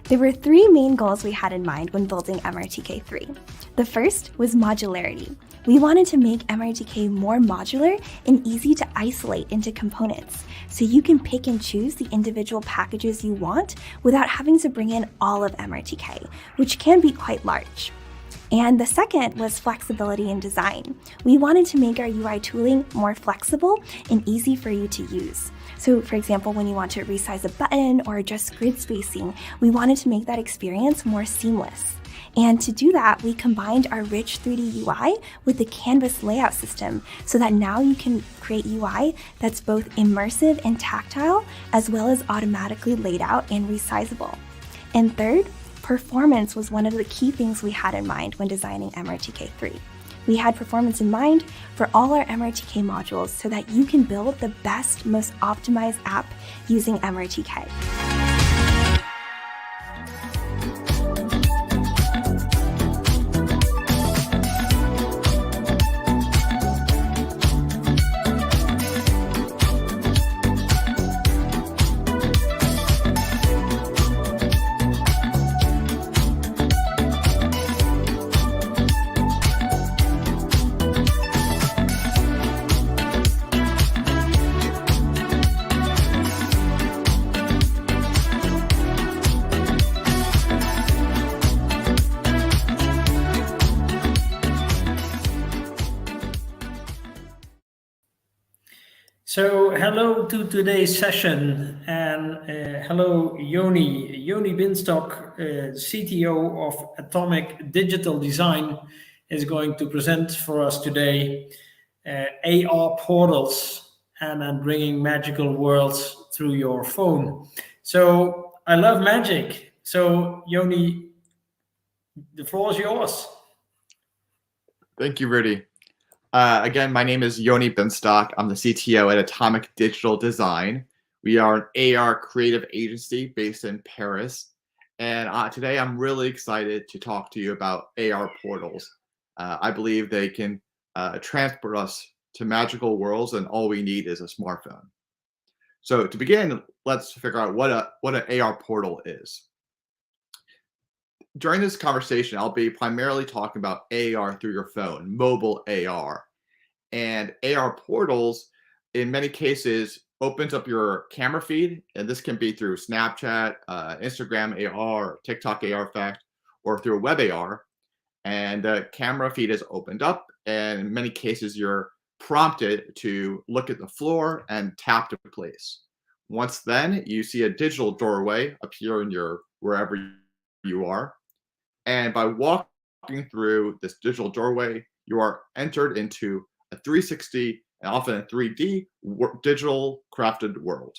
There were three main goals we had in mind when building MRTK3. The first was modularity. We wanted to make MRTK more modular and easy to isolate into components, so you can pick and choose the individual packages you want without having to bring in all of MRTK, which can be quite large. And the second was flexibility in design. We wanted to make our UI tooling more flexible and easy for you to use. So for example, when you want to resize a button or adjust grid spacing, we wanted to make that experience more seamless. And to do that, we combined our rich 3D UI with the canvas layout system so that now you can create UI that's both immersive and tactile, as well as automatically laid out and resizable. And third, performance was one of the key things we had in mind when designing MRTK3. We had performance in mind for all our MRTK modules so that you can build the best, most optimized app using MRTK. So hello to today's session, and hello Yoni Binstock, CTO of Atomic Digital Design, is going to present for us today AR portals and bringing magical worlds through your phone. So I love magic. So Yoni, the floor is yours. Thank you, Rudy. Again, my name is Yoni Binstock. I'm the CTO at Atomic Digital Design. We are an AR creative agency based in Paris. And today I'm really excited to talk to you about AR portals. I believe they can transport us to magical worlds, and all we need is a smartphone. So to begin, let's figure out what an AR portal is. During this conversation, I'll be primarily talking about AR through your phone, mobile AR. And AR portals, in many cases, opens up your camera feed. And this can be through Snapchat, Instagram AR, TikTok AR Effect, or through WebAR. And the camera feed is opened up. And in many cases, you're prompted to look at the floor and tap to place. Once then, you see a digital doorway appear in your wherever you are. And by walking through this digital doorway, you are entered into a 360 and often a 3D digital crafted world.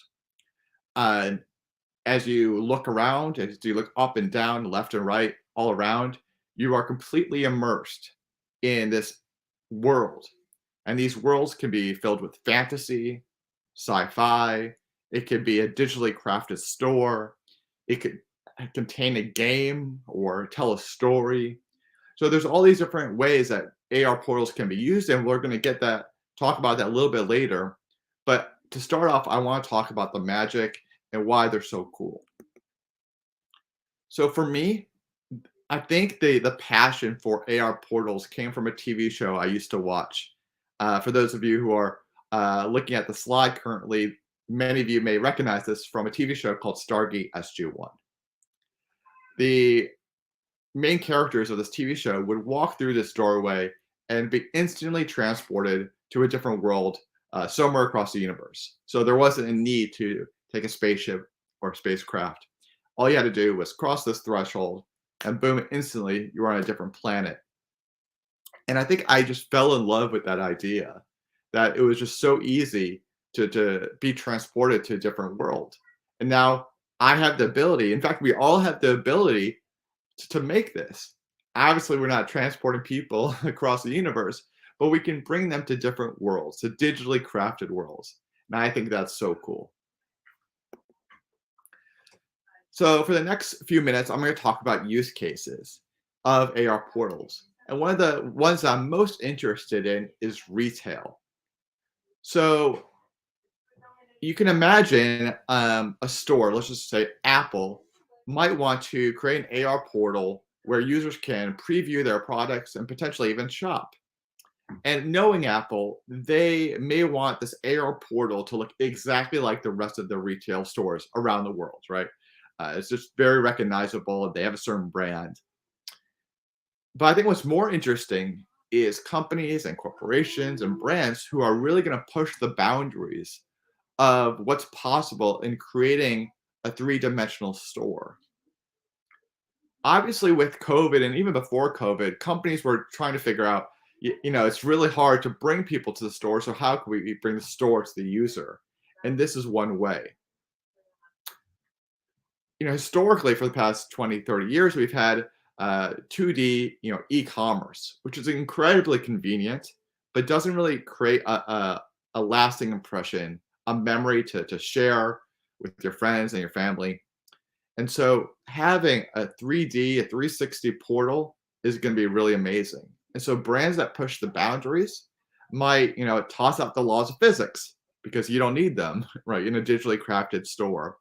As you look around, as you look up and down, left and right, all around, you are completely immersed in this world. And these worlds can be filled with fantasy, sci-fi. It could be a digitally crafted store. It could contain a game or tell a story. So there's all these different ways that AR portals can be used, and we're going to talk about that a little bit later. But to start off, I want to talk about the magic and why they're so cool. So for me, I think the passion for AR portals came from a TV show I used to watch. For those of you who are looking at the slide currently, many of you may recognize this from a TV show called Stargate SG-1. main characters of this TV show would walk through this doorway and be instantly transported to a different world somewhere across the universe. So there wasn't a need to take a spaceship or spacecraft. All you had to do was cross this threshold, and boom, instantly you were on a different planet. And I think I just fell in love with that idea, that it was just so easy to be transported to a different world. And now I have the ability, in fact, we all have the ability to make this. Obviously, we're not transporting people across the universe, but we can bring them to different worlds, to digitally crafted worlds. And I think that's so cool. So for the next few minutes, I'm going to talk about use cases of AR portals. And one of the ones I'm most interested in is retail. So you can imagine a store, let's just say Apple, might want to create an AR portal where users can preview their products and potentially even shop. And knowing Apple, they may want this AR portal to look exactly like the rest of the retail stores around the world, right? It's just very recognizable. They have a certain brand. But I think what's more interesting is companies and corporations and brands who are really going to push the boundaries of what's possible in creating a three-dimensional store. Obviously, with COVID and even before COVID, companies were trying to figure out, it's really hard to bring people to the store. So how can we bring the store to the user? And this is one way. Historically, for the past 20, 30 years, we've had 2D, e-commerce, which is incredibly convenient, but doesn't really create a lasting impression, a memory to share with your friends and your family. And so having a 3D, a 360 portal is going to be really amazing. And so brands that push the boundaries might, toss out the laws of physics because you don't need them, right, in a digitally crafted store.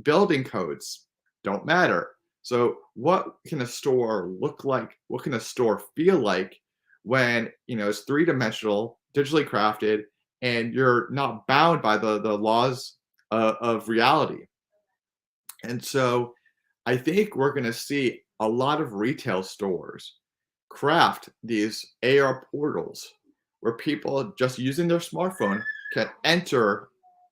Building codes don't matter. So what can a store look like? What can a store feel like when, it's three-dimensional, digitally crafted, and you're not bound by the laws of reality? And so I think we're going to see a lot of retail stores craft these AR portals where people just using their smartphone can enter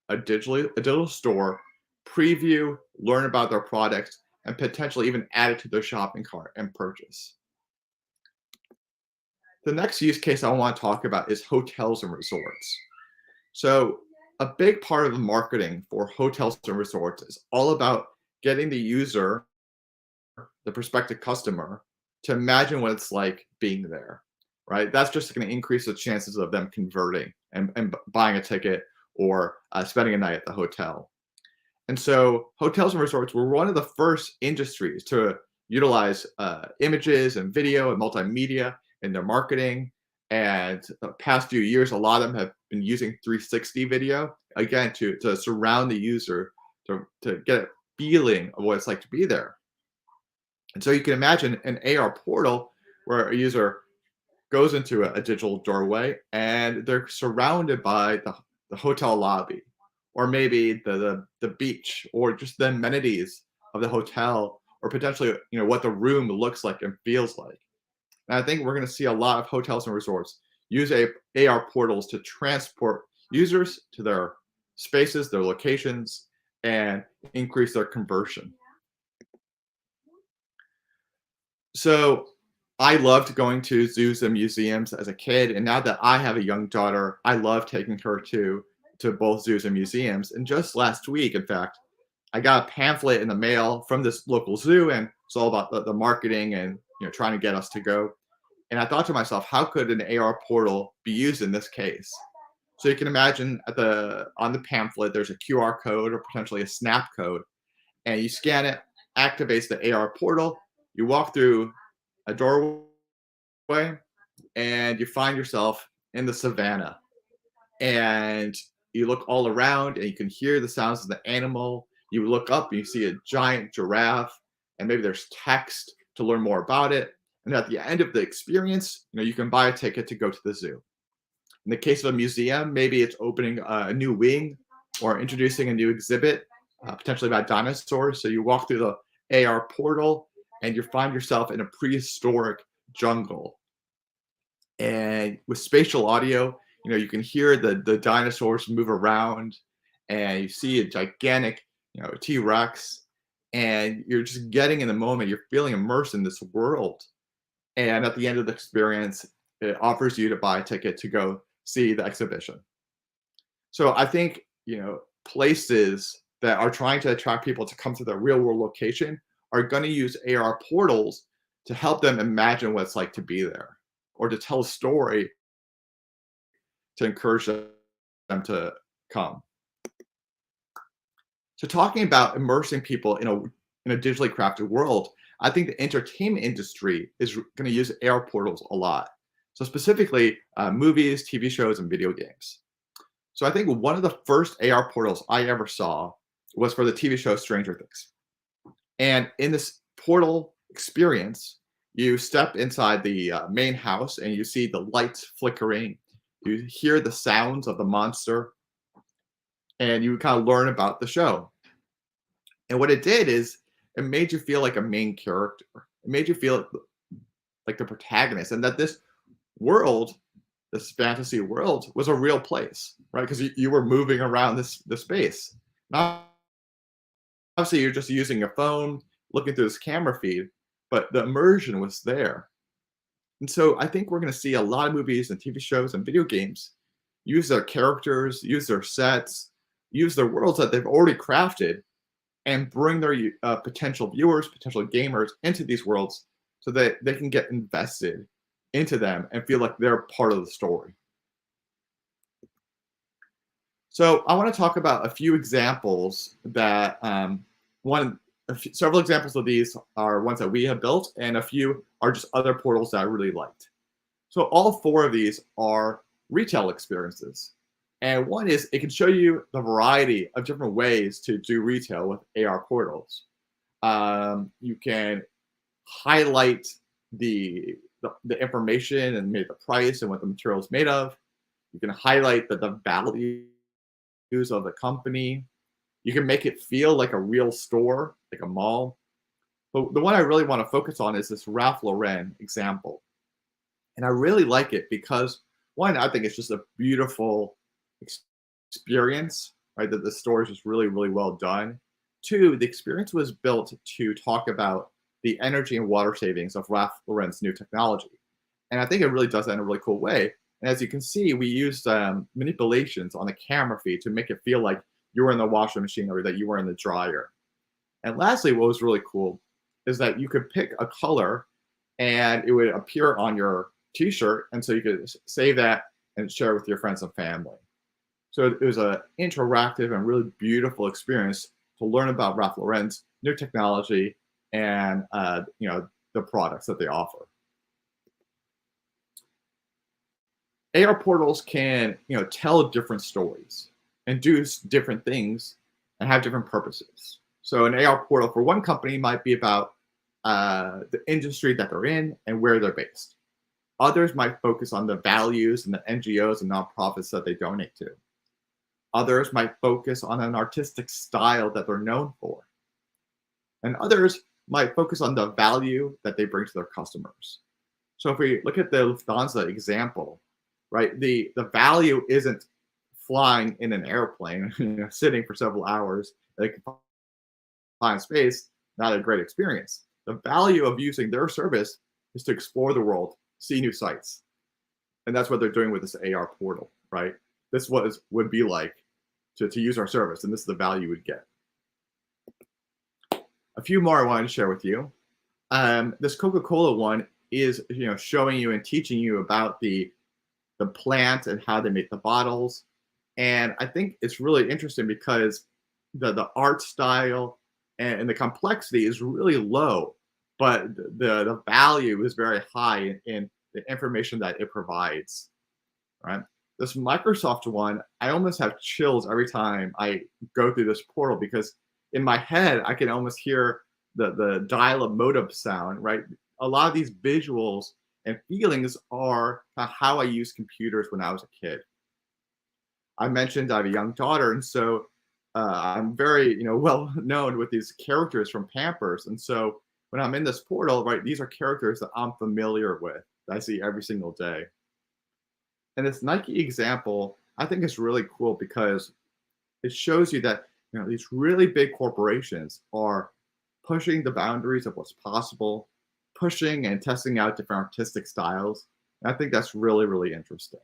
a digital store, preview, learn about their products, and potentially even add it to their shopping cart and purchase. The next use case I want to talk about is hotels and resorts. So a big part of the marketing for hotels and resorts is all about getting the user, the prospective customer, to imagine what it's like being there, right? That's just going to increase the chances of them converting and buying a ticket or spending a night at the hotel. And so hotels and resorts were one of the first industries to utilize images and video and multimedia in their marketing. And the past few years, a lot of them have been using 360 video, again, to surround the user, to get a feeling of what it's like to be there. And so you can imagine an AR portal where a user goes into a digital doorway and they're surrounded by the hotel lobby, or maybe the beach, or just the amenities of the hotel, or potentially what the room looks like and feels like. And I think we're going to see a lot of hotels and resorts use AR portals to transport users to their spaces, their locations, and increase their conversion. So I loved going to zoos and museums as a kid, and now that I have a young daughter, I love taking her to both zoos and museums. And just last week, in fact, I got a pamphlet in the mail from this local zoo, and it's all about the marketing and trying to get us to go. And I thought to myself, how could an AR portal be used in this case? So you can imagine on the pamphlet, there's a QR code or potentially a snap code, and you scan it, activates the AR portal. You walk through a doorway, and you find yourself in the savannah. And you look all around, and you can hear the sounds of the animal. You look up, and you see a giant giraffe, and maybe there's text to learn more about it. And at the end of the experience, you can buy a ticket to go to the zoo. In the case of a museum, maybe it's opening a new wing or introducing a new exhibit, potentially about dinosaurs. So you walk through the AR portal, and you find yourself in a prehistoric jungle. And with spatial audio, you can hear the dinosaurs move around, and you see a gigantic, T-Rex, and you're just getting in the moment. You're feeling immersed in this world. And at the end of the experience, it offers you to buy a ticket to go see the exhibition. So I think, places that are trying to attract people to come to the real world location are going to use AR portals to help them imagine what it's like to be there, or to tell a story to encourage them to come. So talking about immersing people in a digitally crafted world, I think the entertainment industry is going to use AR portals a lot. So specifically, movies, TV shows, and video games. So I think one of the first AR portals I ever saw was for the TV show Stranger Things. And in this portal experience, you step inside the main house and you see the lights flickering. You hear the sounds of the monster, and you kind of learn about the show. And what it did is it made you feel like a main character. It made you feel like the protagonist, and that this world, this fantasy world, was a real place, right? Because you were moving around this space. Now, obviously, you're just using your phone, looking through this camera feed, but the immersion was there. And so I think we're going to see a lot of movies and TV shows and video games use their characters, use their sets, use their worlds that they've already crafted, and bring their potential viewers, potential gamers into these worlds so that they can get invested into them and feel like they're part of the story. So I want to talk about a few examples that several examples of these are ones that we have built, and a few are just other portals that I really liked. So all four of these are retail experiences. And one is it can show you the variety of different ways to do retail with AR portals. You can highlight the information and maybe the price and what the material is made of. You can highlight the values of the company. You can make it feel like a real store, like a mall. But the one I really want to focus on is this Ralph Lauren example. And I really like it because, one, I think it's just a beautiful experience, right? That the store is just really, really well done. Two, the experience was built to talk about the energy and water savings of Ralph Lauren's new technology. And I think it really does that in a really cool way. And as you can see, we used manipulations on the camera feed to make it feel like you were in the washing machine or that you were in the dryer. And lastly, what was really cool is that you could pick a color and it would appear on your t-shirt. And so you could save that and share with your friends and family. So it was an interactive and really beautiful experience to learn about Ralph Lauren's new technology and the products that they offer. AR portals can tell different stories and do different things and have different purposes. So an AR portal for one company might be about the industry that they're in and where they're based. Others might focus on the values and the NGOs and nonprofits that they donate to. Others might focus on an artistic style that they're known for. And others might focus on the value that they bring to their customers. So if we look at the Lufthansa example, right, the value isn't flying in an airplane, sitting for several hours, they can find space, not a great experience. The value of using their service is to explore the world, see new sites. And that's what they're doing with this AR portal, right? This would be like to use our service, and this is the value we'd get. A few more I wanted to share with you. This Coca-Cola one is showing you and teaching you about the plant and how they make the bottles. And I think it's really interesting because the art style and the complexity is really low, but the value is very high in the information that it provides, right? This Microsoft one, I almost have chills every time I go through this portal because in my head, I can almost hear the dial-up modem sound, right? A lot of these visuals and feelings are how I used computers when I was a kid. I mentioned I have a young daughter, and so I'm very well known with these characters from Pampers. And so when I'm in this portal, right, these are characters that I'm familiar with, that I see every single day. And this Nike example, I think is really cool because it shows you that these really big corporations are pushing the boundaries of what's possible, pushing and testing out different artistic styles. And I think that's really, really interesting.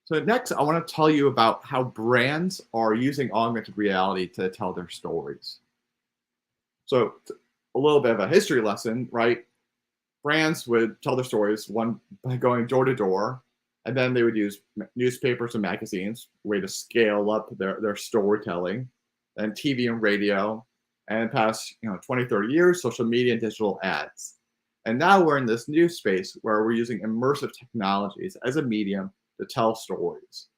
So next, I want to tell you about how brands are using augmented reality to tell their stories. So a little bit of a history lesson, right? Brands would tell their stories, one by going door to door, and then they would use newspapers and magazines, way to scale up their storytelling, and TV and radio, and past 20, 30 years, social media and digital ads. And now we're in this new space where we're using immersive technologies as a medium to tell stories,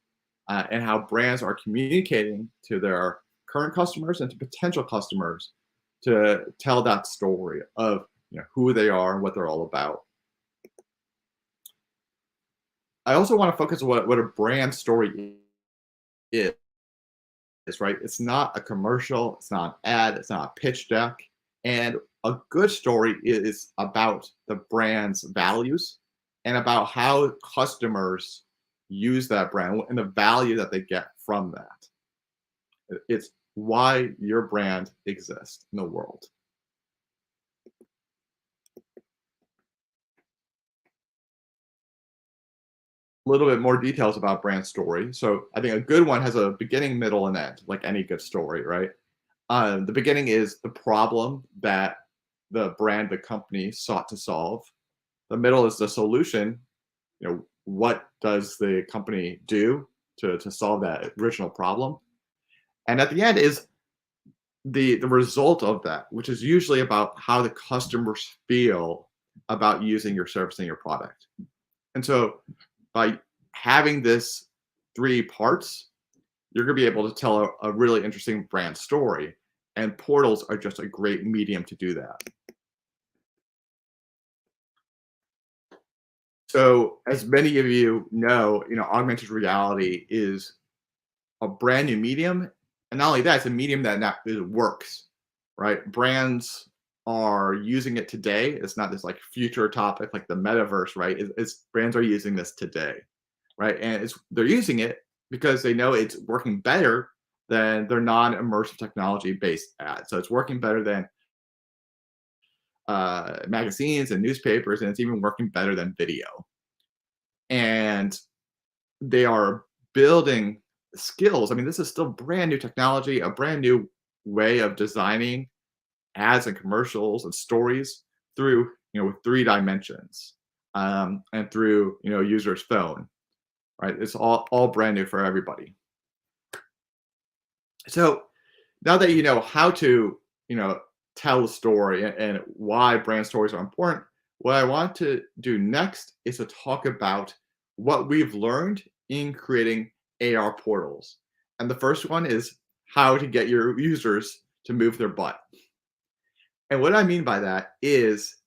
and how brands are communicating to their current customers and to potential customers to tell that story of who they are and what they're all about. I also want to focus on what a brand story is, right? It's not a commercial, it's not an ad, it's not a pitch deck. And a good story is about the brand's values and about how customers use that brand and the value that they get from that. It's why your brand exists in the world. A little bit more details about brand story. So I think a good one has a beginning, middle, and end, like any good story, right? The beginning is the problem that the brand, the company sought to solve. The middle is the solution. What does the company do to solve that original problem? And at the end is the result of that, which is usually about how the customers feel about using your service and your product. And so by having this 3 parts, you're going to be able to tell a really interesting brand story. And portals are just a great medium to do that. So as many of you know, augmented reality is a brand new medium. And not only that, it's a medium that it works, right? Brands are using it today. It's not this like future topic like the metaverse, right? It's brands are using this today, right? And they're using it because they know it's working better than their non-immersive technology-based ads. So it's working better than magazines and newspapers, and it's even working better than video. And they are building skills. I mean, this is still brand new technology, a brand new way of designing ads and commercials and stories through, with 3 dimensions, and through, user's phone, right? It's all brand new for everybody. So now that you know how to, tell the story and why brand stories are important, what I want to do next is to talk about what we've learned in creating AR portals. And the first one is how to get your users to move their butt. And what I mean by that is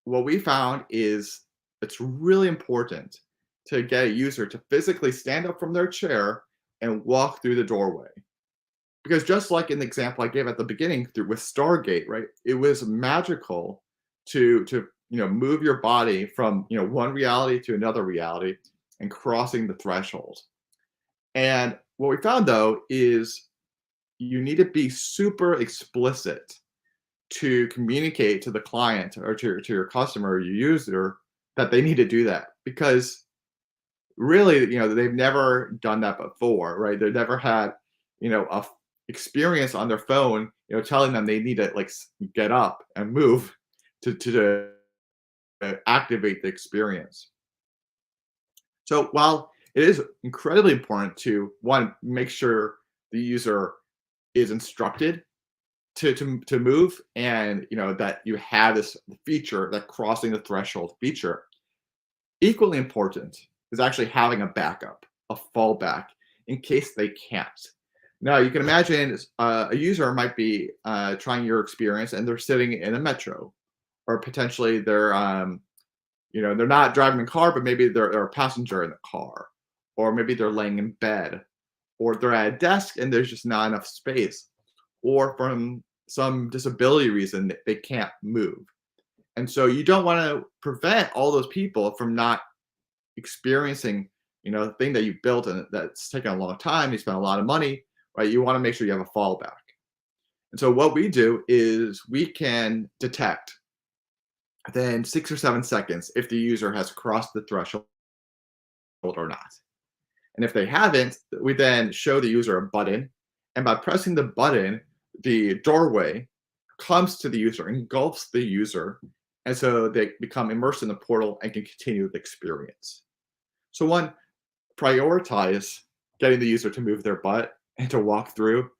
what we found is it's really important to get a user to physically stand up from their chair and walk through the doorway. Because just like in the example I gave at the beginning with Stargate, right? It was magical to move your body from one reality to another reality and crossing the threshold. And what we found though is you need to be super explicit to communicate to the client or to your customer or your user that they need to do that, because really they've never done that before, right? They've never had a experience on their phone telling them they need to like get up and move to activate the experience. So while it is incredibly important to make sure the user is instructed to move, and that you have this feature, that crossing the threshold feature, equally important is actually having a backup, a fallback in case they can't. Now, you can imagine a user might be trying your experience and they're sitting in a metro, or potentially they're not driving a car, but maybe they're a passenger in the car, or maybe they're laying in bed, or they're at a desk and there's just not enough space, or from some disability reason that they can't move. And so you don't want to prevent all those people from not experiencing, the thing that you built and that's taken a long time, you spent a lot of money, right? You want to make sure you have a fallback. And so what we do is we can detect within 6 or 7 seconds if the user has crossed the threshold or not. And if they haven't, we then show the user a button. And by pressing the button, the doorway comes to the user, engulfs the user. And so they become immersed in the portal and can continue the experience. So one, prioritize getting the user to move their butt and to walk through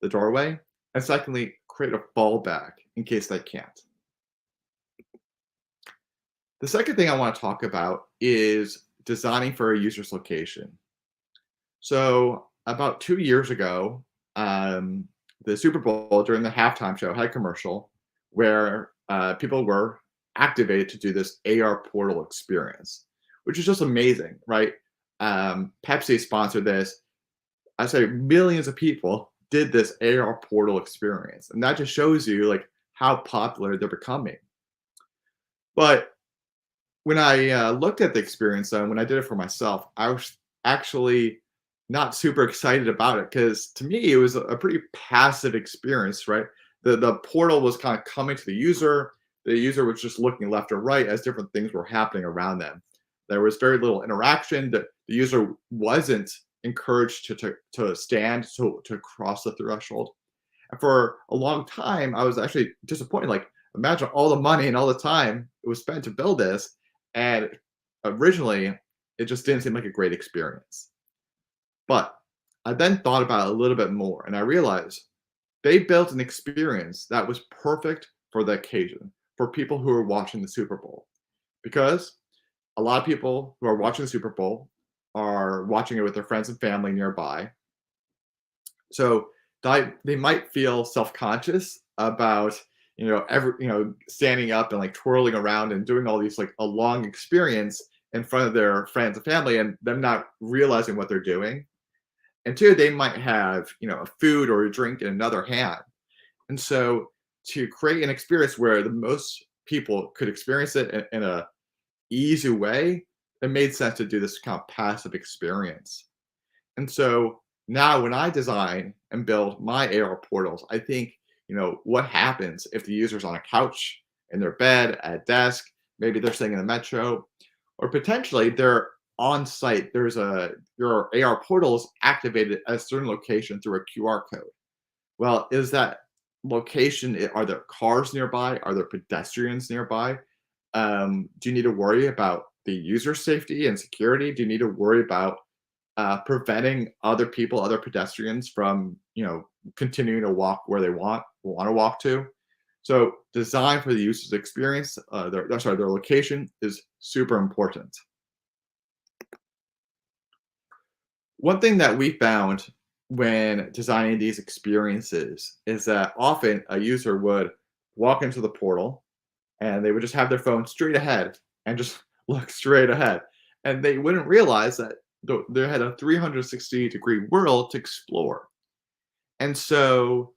the doorway. And secondly, create a fallback in case they can't. The second thing I want to talk about is designing for a user's location. So about 2 years ago, the Super Bowl during the halftime show had a commercial where people were activated to do this AR portal experience, which is just amazing, right? Pepsi sponsored this. I say millions of people did this AR portal experience, and that just shows you like how popular they're becoming. But when I looked at the experience, though, when I did it for myself, I was actually not super excited about it because to me it was a pretty passive experience, right? The portal was kind of coming to the user. The user was just looking left or right as different things were happening around them. There was very little interaction. The user wasn't encouraged to stand, to cross the threshold. And for a long time, I was actually disappointed. Like, imagine all the money and all the time it was spent to build this. And originally, it just didn't seem like a great experience. But I then thought about it a little bit more, and I realized they built an experience that was perfect for the occasion, for people who are watching the Super Bowl. Because a lot of people who are watching the Super Bowl are watching it with their friends and family nearby. So they might feel self-conscious about standing up and like twirling around and doing all these like a long experience in front of their friends and family and them not realizing what they're doing. And two, they might have a food or a drink in another hand. And so to create an experience where the most people could experience it in a easy way, it made sense to do this kind of passive experience. And so now when I design and build my AR portals, I think, what happens if the user's on a couch, in their bed, at a desk, maybe they're sitting in the metro, or potentially they're on site. Your AR portal is activated at a certain location through a QR code. Well, is that location, are there cars nearby? Are there pedestrians nearby? Do you need to worry about the user safety and security? Do you need to worry about preventing other pedestrians from, continuing to walk where they want to walk to? So design for the user's experience, their location is super important. One thing that we found when designing these experiences is that often a user would walk into the portal and they would just have their phone straight ahead and just look straight ahead. And they wouldn't realize that they had a 360-degree world to explore. And so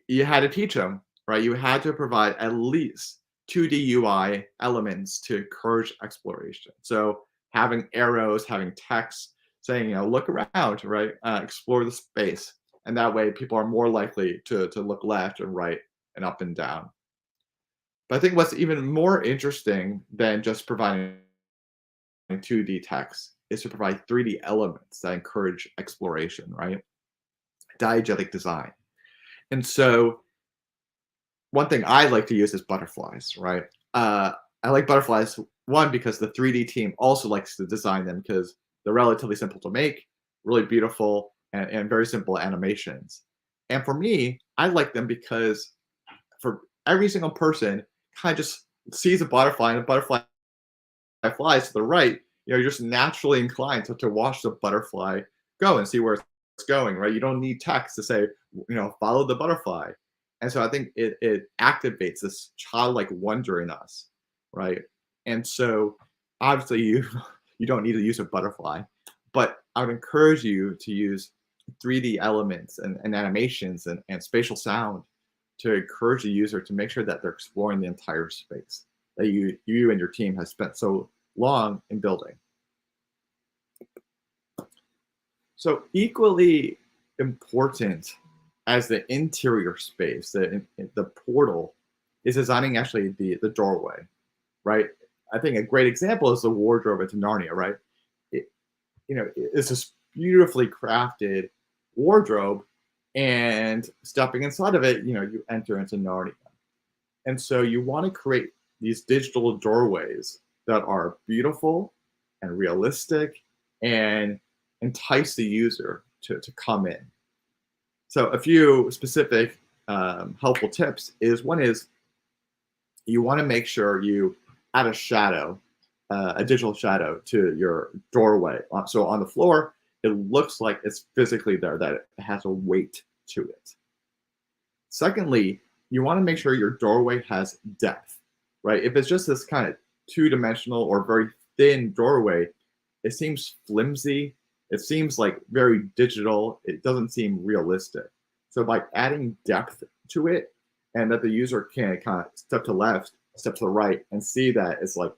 you had to teach them, right? You had to provide at least 2D UI elements to encourage exploration. So having arrows, having text saying, look around, right? Explore the space. And that way people are more likely to look left and right and up and down. But I think what's even more interesting than just providing 2D text is to provide 3D elements that encourage exploration, right? Diegetic design. And so one thing I like to use is butterflies, right? I like butterflies, one, because the 3D team also likes to design them because they're relatively simple to make, really beautiful, and very simple animations. And for me, I like them because for every single person kind of just sees a butterfly and a butterfly flies to the right, you're just naturally inclined to watch the butterfly go and see where it's going, right? You don't need text to say, follow the butterfly. And so I think it activates this childlike wonder in us, right? And so obviously you don't need to use a butterfly, but I would encourage you to use 3D elements and animations and spatial sound to encourage the user to make sure that they're exploring the entire space that you and your team has spent so long in building. So equally important as the interior space, the portal, is designing actually the doorway, right? I think a great example is the wardrobe into Narnia, right? It's this beautifully crafted wardrobe, and stepping inside of it, you enter into Narnia. And so you want to create these digital doorways that are beautiful and realistic and entice the user to come in. So a few specific helpful tips is, one is you want to make sure you add a shadow, a digital shadow to your doorway. So on the floor, it looks like it's physically there, that it has a weight to it. Secondly, you want to make sure your doorway has depth, right? If it's just this kind of two-dimensional or very thin doorway, it seems flimsy. It seems like very digital. It doesn't seem realistic. So by adding depth to it, and that the user can kind of step to the left, step to the right, and see that it's like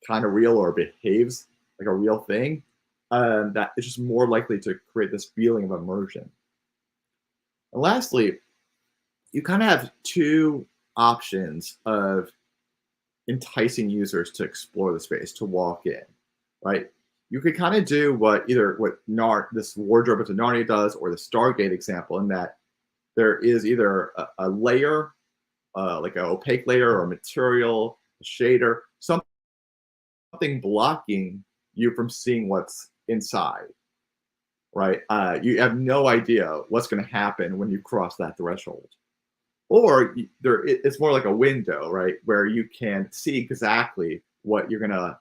kind of real or behaves like a real thing, that it's just more likely to create this feeling of immersion. And lastly, you kind of have two options of enticing users to explore the space, to walk in, right? You could kind of do what this wardrobe into Narnia does, or the Stargate example, in that there is either a layer, like an opaque layer or material, a shader, something blocking you from seeing what's inside, right? You have no idea what's going to happen when you cross that threshold. Or it's more like a window, right, where you can see exactly what you're going to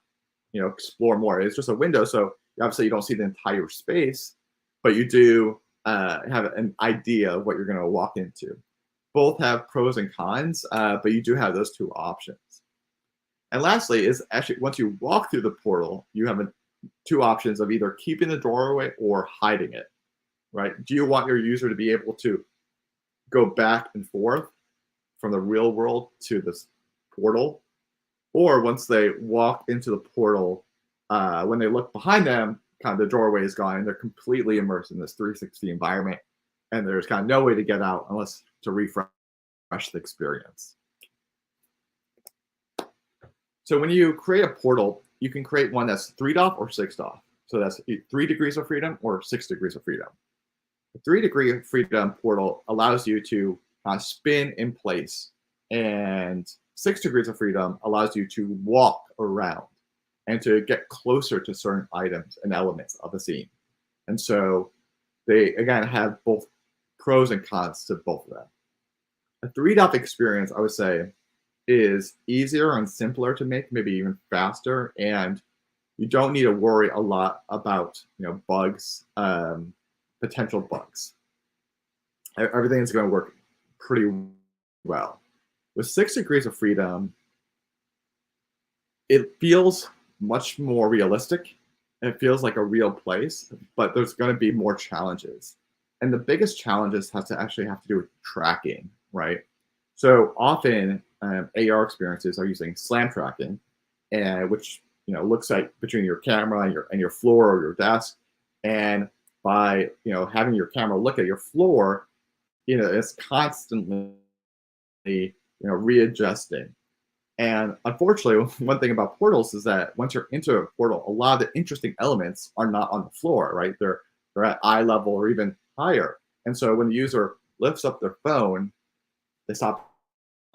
explore more. It's just a window, so obviously you don't see the entire space, but you do have an idea of what you're going to walk into. Both have pros and cons, but you do have those two options. And lastly is actually, once you walk through the portal, you have two options of either keeping the doorway or hiding it, right? Do you want your user to be able to go back and forth from the real world to this portal? Or once they walk into the portal, when they look behind them, kind of the doorway is gone and they're completely immersed in this 360 environment, and there's kind of no way to get out unless to refresh the experience. So when you create a portal, you can create one that's 3DOF or 6DOF. So that's 3 degrees of freedom or 6 degrees of freedom. The 3-degree freedom portal allows you to spin in place, and 6 degrees of freedom allows you to walk around and to get closer to certain items and elements of the scene. And so they, again, have both pros and cons to both of them. A 3DOF experience, I would say, is easier and simpler to make, maybe even faster, and you don't need to worry a lot about bugs, potential bugs. Everything is going to work pretty well. With 6 degrees of freedom, it feels much more realistic. It feels like a real place, but there's going to be more challenges. And the biggest challenges have to do with tracking, right? So often AR experiences are using slam tracking, which looks like between your camera and your floor or your desk. And by having your camera look at your floor, it's constantly readjusting. And unfortunately, one thing about portals is that once you're into a portal, a lot of the interesting elements are not on the floor, right? They're at eye level or even higher. And so when the user lifts up their phone, they stop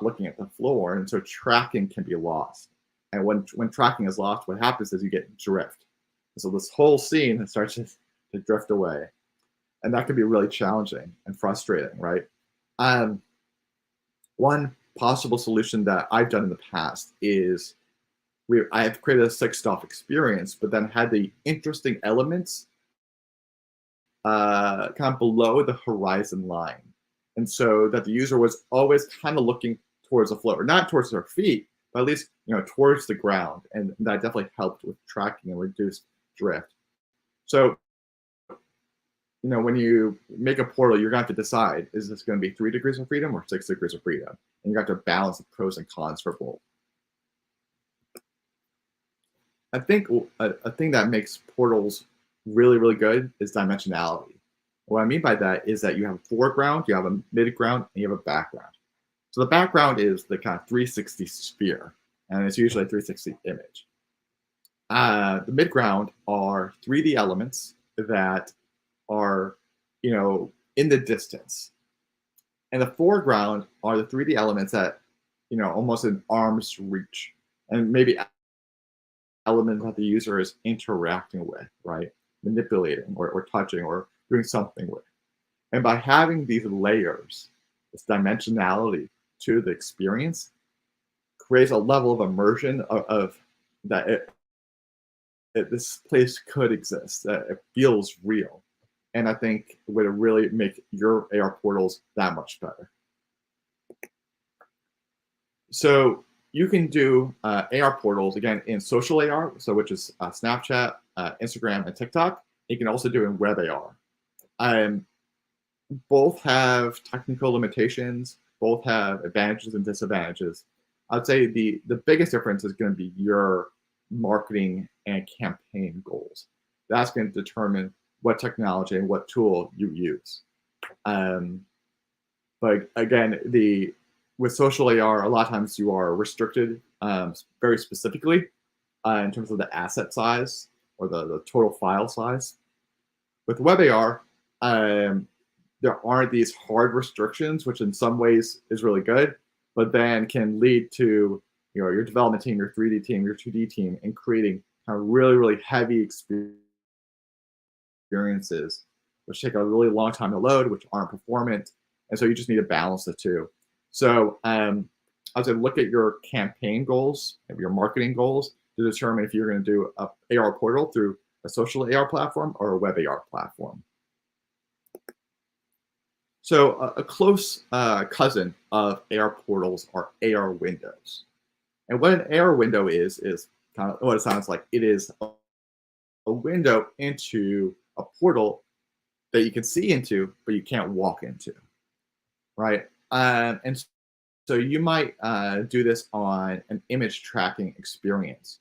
looking at the floor, and so tracking can be lost. And when tracking is lost, what happens is you get drift. And so this whole scene starts to drift away. And that can be really challenging and frustrating, right? One possible solution that I've done in the past is I have created a 6DOF experience, but then had the interesting elements kind of below the horizon line. And so that the user was always kind of looking towards the floor, not towards their feet, but at least towards the ground. And that definitely helped with tracking and reduced drift. So when you make a portal, you're going to have to decide, is this going to be 3 degrees of freedom or 6 degrees of freedom? And you have to balance the pros and cons for both. I think a thing that makes portals really, really good is dimensionality. What I mean by that is that you have a foreground, you have a midground, and you have a background. So the background is the kind of 360 sphere, and it's usually a 360 image. The midground are 3D elements that are, in the distance. And the foreground are the 3D elements that, almost in arm's reach, and maybe elements that the user is interacting with, right? Manipulating or touching or doing something with. And by having these layers, this dimensionality to the experience, creates a level of immersion of that this place could exist, that it feels real. And I think it would really make your AR portals that much better. So you can do AR portals, again, in social AR, so which is Snapchat, Instagram, and TikTok. You can also do in WebAR. Both have technical limitations, both have advantages and disadvantages. I'd say the biggest difference is going to be your marketing and campaign goals. That's going to determine what technology and what tool you use. But again, with social AR, a lot of times you are restricted very specifically in terms of the asset size or the total file size. With WebAR, there aren't these hard restrictions, which in some ways is really good, but then can lead to your development team, your 3D team, your 2D team, and creating kind of really, really heavy experiences, which take a really long time to load, which aren't performant. And so you just need to balance the two. So I would say look at your campaign goals, your marketing goals, to determine if you're going to do a AR portal through a social AR platform or a web AR platform. So a close cousin of AR portals are AR windows. And what an AR window is kind of what it sounds like. It is a window into a portal that you can see into, but you can't walk into, right? And so you might do this on an image tracking experience.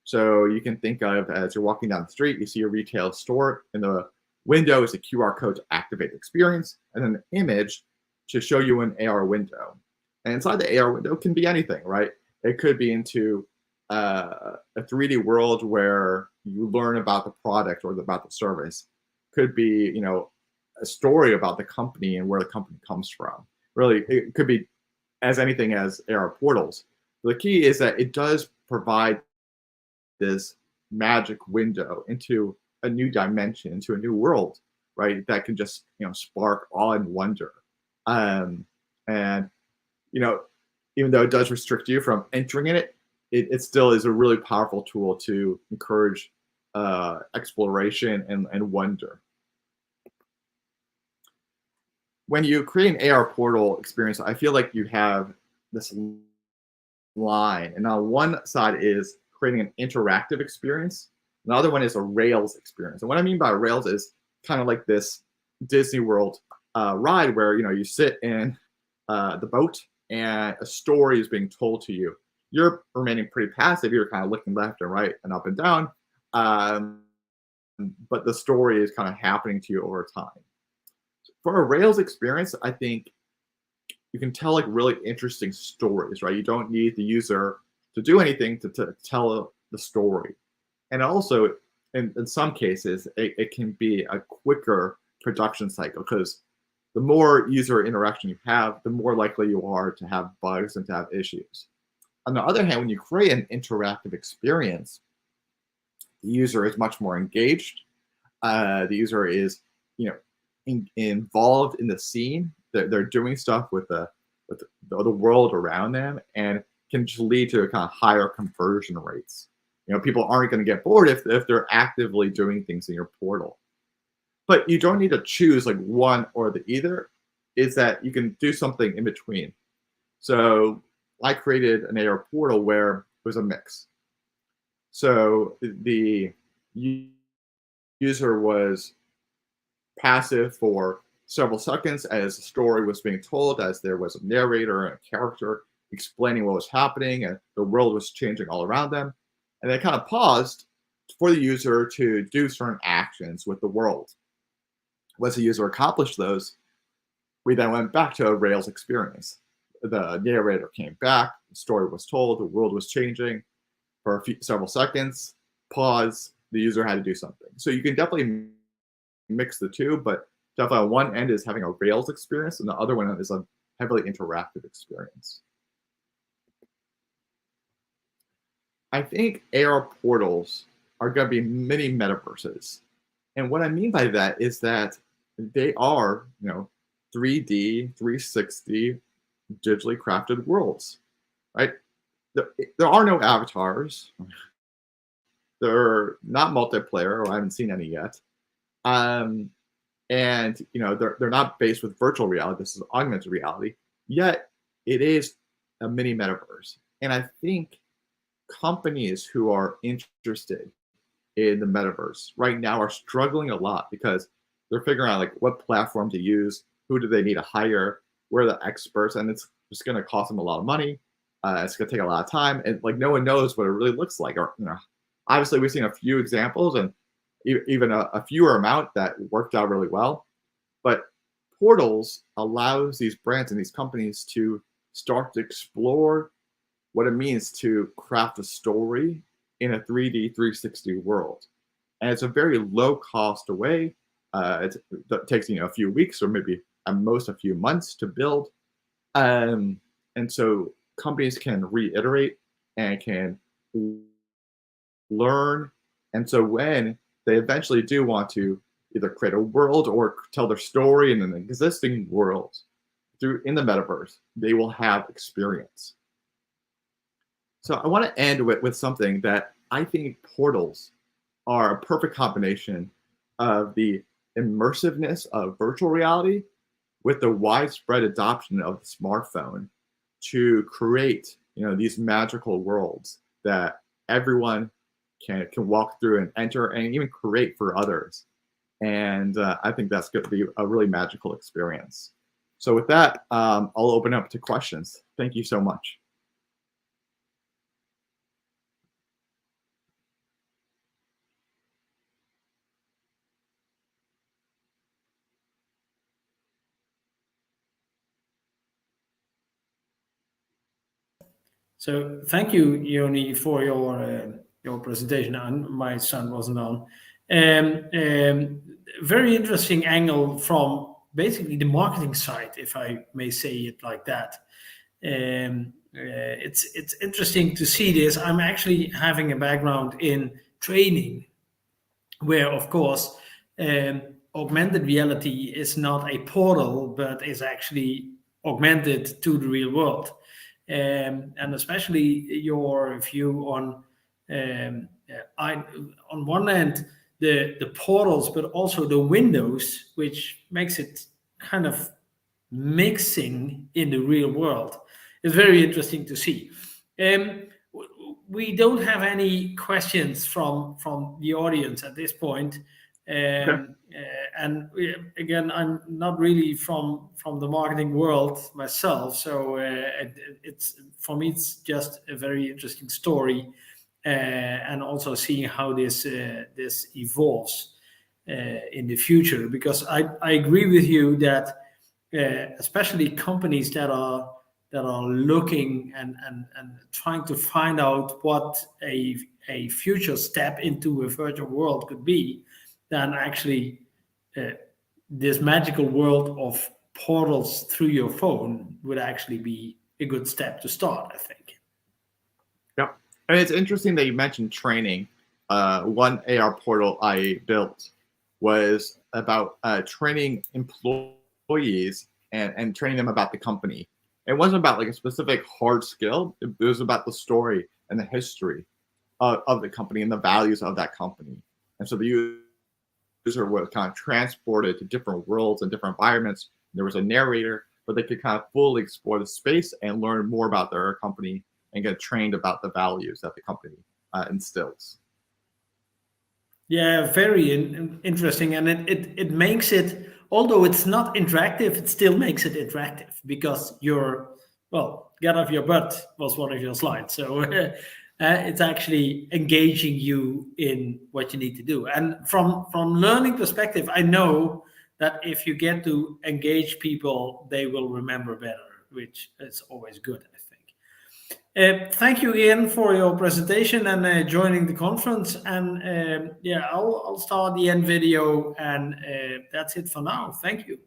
So you can think of, as you're walking down the street, you see a retail store, and the window is a QR code to activate the experience, and then the image to show you an AR window. And inside the AR window can be anything, right? It could be into a 3D world where you learn about the product or about the service. Could be, a story about the company and where the company comes from. Really, it could be as anything as AR portals. The key is that it does provide this magic window into a new dimension, into a new world, right? That can just, spark awe and wonder. And, even though it does restrict you from entering in it still is a really powerful tool to encourage exploration and wonder. When you create an AR portal experience, I feel like you have this line, and on one side is creating an interactive experience. The other one is a Rails experience. And what I mean by Rails is kind of like this Disney World ride where, you sit in the boat and a story is being told to you. You're remaining pretty passive. You're kind of looking left and right and up and down. But the story is kind of happening to you over time. For a Rails experience, I think you can tell like really interesting stories, right? You don't need the user to do anything to tell the story. And also, in some cases, it can be a quicker production cycle because the more user interaction you have, the more likely you are to have bugs and to have issues. On the other hand, when you create an interactive experience, the user is much more engaged. The user is, involved in the scene. They're doing stuff with the world around them, and can just lead to a kind of higher conversion rates. People aren't going to get bored if they're actively doing things in your portal. But you don't need to choose like one or the either. Is that you can do something in between. So I created an AR portal where it was a mix. So the user was passive for several seconds as the story was being told, as there was a narrator and a character explaining what was happening and the world was changing all around them. And they kind of paused for the user to do certain actions with the world. Once the user accomplished those, we then went back to a Rails experience. The narrator came back, the story was told, the world was changing for several seconds, pause, the user had to do something. So you can definitely mix the two, but definitely on one end is having a Rails experience, and the other one is a heavily interactive experience. I think AR portals are going to be mini metaverses. And what I mean by that is that they are, 3D, 360, digitally crafted worlds, right? There are no avatars. They're not multiplayer, or I haven't seen any yet. And they're not based with virtual reality. This is augmented reality. Yet it is a mini metaverse. And I think companies who are interested in the metaverse right now are struggling a lot because they're figuring out like what platform to use, who do they need to hire, where are the experts, and it's just going to cost them a lot of money. It's going to take a lot of time, and like no one knows what it really looks like. Or obviously we've seen a few examples and even a fewer amount that worked out really well. But portals allows these brands and these companies to start to explore what it means to craft a story in a 3D 360 world. And it's a very low cost way. It takes a few weeks or maybe at most a few months to build. And so companies can reiterate and can learn. And so when they eventually do want to either create a world or tell their story in an existing world in the metaverse, they will have experience. So I want to end with something that I think portals are a perfect combination of the immersiveness of virtual reality with the widespread adoption of the smartphone to create, these magical worlds that everyone can walk through and enter and even create for others. And I think that's going to be a really magical experience. So with that, I'll open up to questions. Thank you so much. So thank you, Yoni, for your presentation. My son wasn't on. Very interesting angle from basically the marketing side, if I may say it like that. It's interesting to see this. I'm actually having a background in training, where of course augmented reality is not a portal, but is actually augmented to the real world. And especially your view on one hand the portals, but also the windows, which makes it kind of mixing in the real world. It's very interesting to see. We don't have any questions from the audience at this point. Okay. And again, I'm not really from the marketing world myself, so it's for me it's just a very interesting story, and also seeing how this evolves in the future. Because I agree with you that especially companies that are looking and trying to find out what a future step into a virtual world could be, then actually this magical world of portals through your phone would actually be a good step to start, I think. Yeah, and it's interesting that you mentioned training. One AR portal I built was about training employees and training them about the company. It wasn't about like a specific hard skill. It was about the story and the history of the company and the values of that company. And so the user was kind of transported to different worlds and different environments. There was a narrator, but they could kind of fully explore the space and learn more about their company and get trained about the values that the company instills. Yeah, very interesting, and it makes it, although it's not interactive, it still makes it interactive because you're, well, get off your butt was one of your slides, so it's actually engaging you in what you need to do. And from learning perspective, I know that if you get to engage people, they will remember better, which is always good, I think. Thank you, Ian, for your presentation and joining the conference. And yeah, I'll start the end video, and that's it for now. Thank you.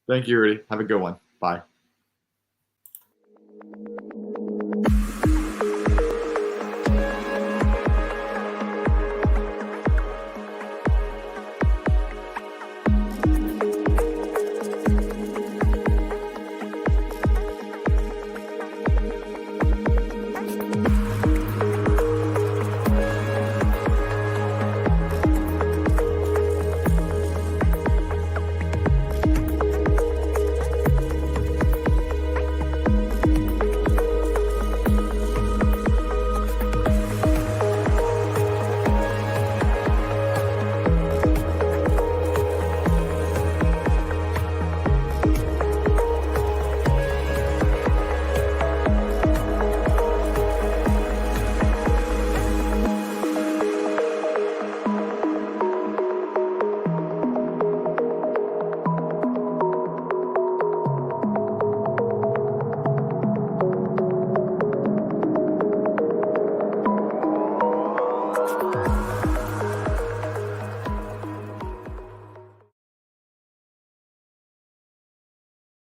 Thank you, Rudy. Have a good one. Bye.